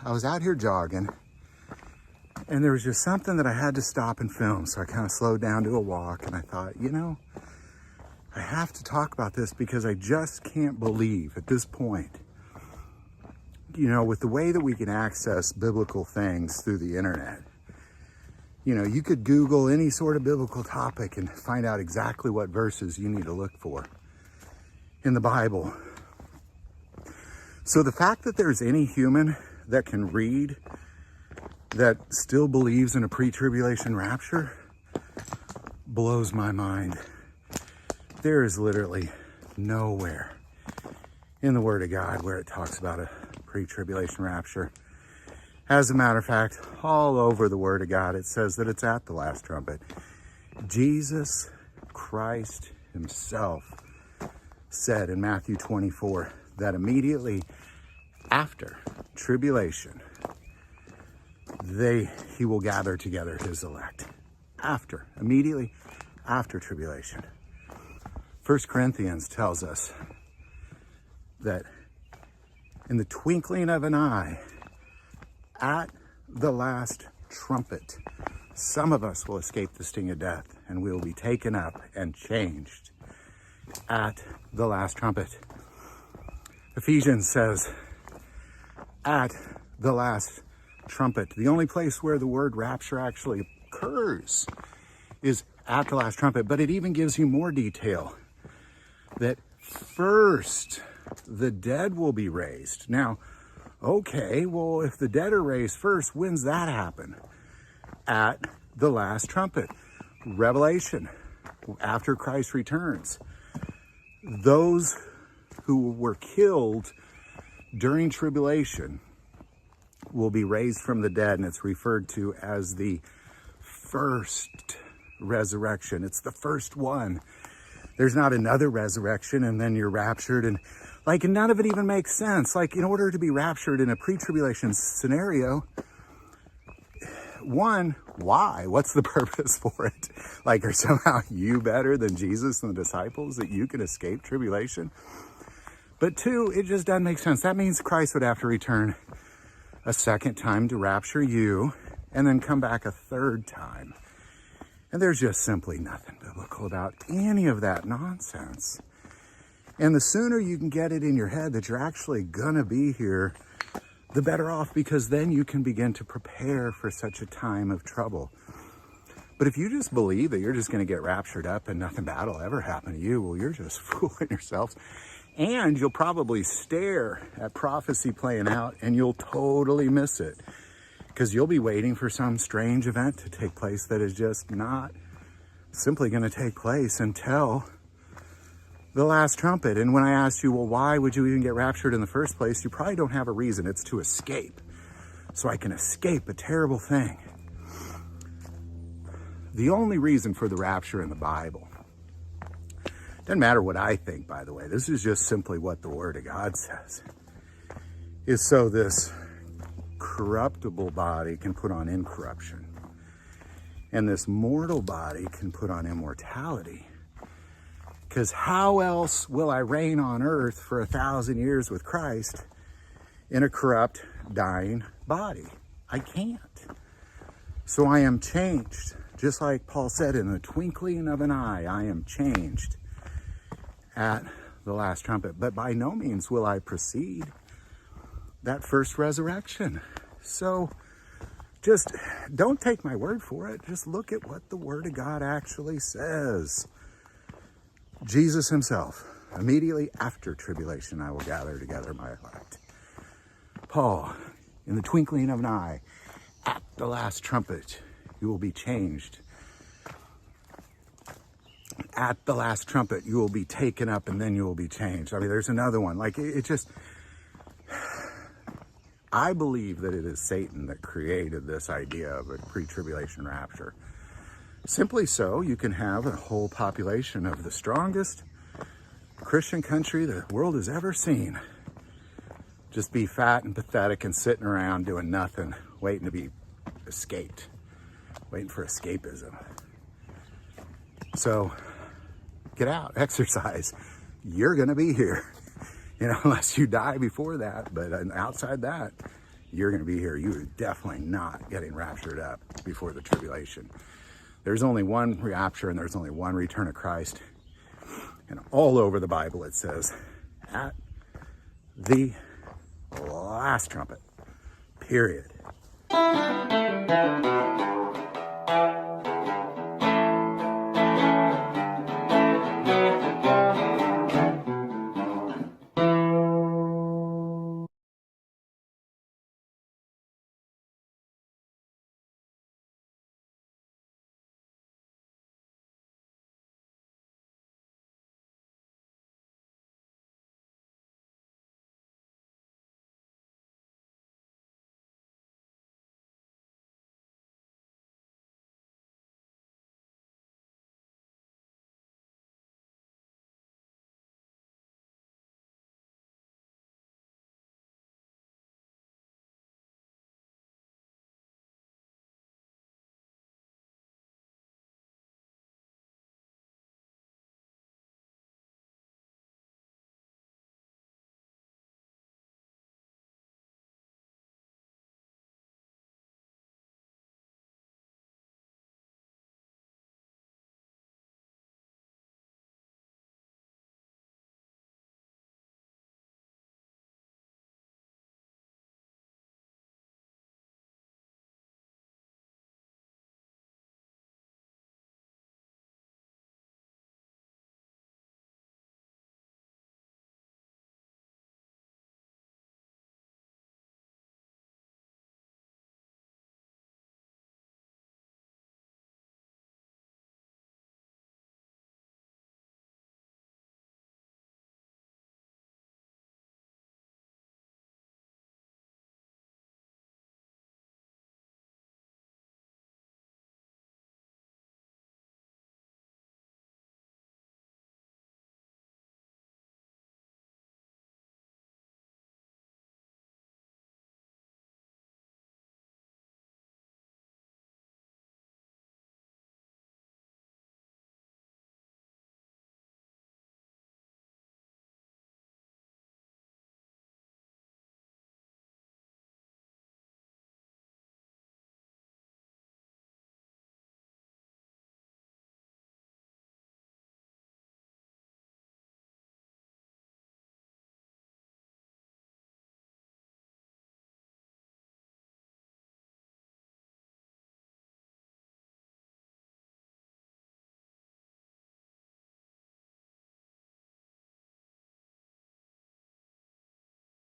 I was out here jogging, and there was just something that I had to stop and film. So I kind of slowed down to a walk, and I thought, you know, I have to talk about this because I just can't believe at this point, you know, with the way that we can access biblical things through the internet. You know, you could Google any sort of biblical topic and find out exactly what verses you need to look for in the Bible. So the fact that there's any human that can read that still believes in a pre-tribulation rapture blows my mind. There is literally nowhere in the Word of God where it talks about a pre-tribulation rapture. As a matter of fact, all over the Word of God, it says that it's at the last trumpet. Jesus Christ himself said in Matthew 24 that immediately after tribulation, he will gather together his elect. Immediately after tribulation. 1 Corinthians tells us that in the twinkling of an eye, at the last trumpet, some of us will escape the sting of death, and we will be taken up and changed at the last trumpet. Ephesians says, at the last trumpet. The only place where the word rapture actually occurs is at the last trumpet, but it even gives you more detail that first the dead will be raised. Now, okay, well, if the dead are raised first, when's that happen? At the last trumpet. Revelation, after Christ returns. Those who were killed during tribulation will be raised from the dead, and it's referred to as the first resurrection. It's the first one. There's not another resurrection and then you're raptured, and none of it even makes sense. Like, in order to be raptured in a pre-tribulation scenario, one, why? What's the purpose for it? Like, are somehow you better than Jesus and the disciples that you can escape tribulation? But two, it just doesn't make sense. That means Christ would have to return a second time to rapture you and then come back a third time. And there's just simply nothing biblical about any of that nonsense. And the sooner you can get it in your head that you're actually gonna be here, the better off, because then you can begin to prepare for such a time of trouble. But if you just believe that you're just gonna get raptured up and nothing bad will ever happen to you, well, you're just fooling yourselves. And you'll probably stare at prophecy playing out and you'll totally miss it, because you'll be waiting for some strange event to take place that is just not simply going to take place until the last trumpet. And when I asked you, well, why would you even get raptured in the first place? You probably don't have a reason. It's to escape. So I can escape a terrible thing. The only reason for the rapture in the Bible, doesn't matter what I think, by the way, this is just simply what the Word of God says, is so this corruptible body can put on incorruption, and this mortal body can put on immortality. Because how else will I reign on earth for 1,000 years with Christ in a corrupt, dying body? I can't. So I am changed. Just like Paul said, in the twinkling of an eye, I am changed at the last trumpet. But by no means will I precede that first resurrection. So just don't take my word for it. Just look at what the Word of God actually says. Jesus himself, immediately after tribulation, I will gather together my elect. Paul, in the twinkling of an eye, at the last trumpet, you will be changed. At the last trumpet, you will be taken up and then you will be changed. I mean, there's another one. Like, it just, I believe that it is Satan that created this idea of a pre-tribulation rapture. Simply so, you can have a whole population of the strongest Christian country the world has ever seen just be fat and pathetic and sitting around doing nothing, waiting to be escaped, waiting for escapism. So get out, exercise. You're going to be here, unless you die before that. But outside that, you're going to be here. You are definitely not getting raptured up before the tribulation. There's only one rapture and there's only one return of Christ. And all over the Bible it says, at the last trumpet, period.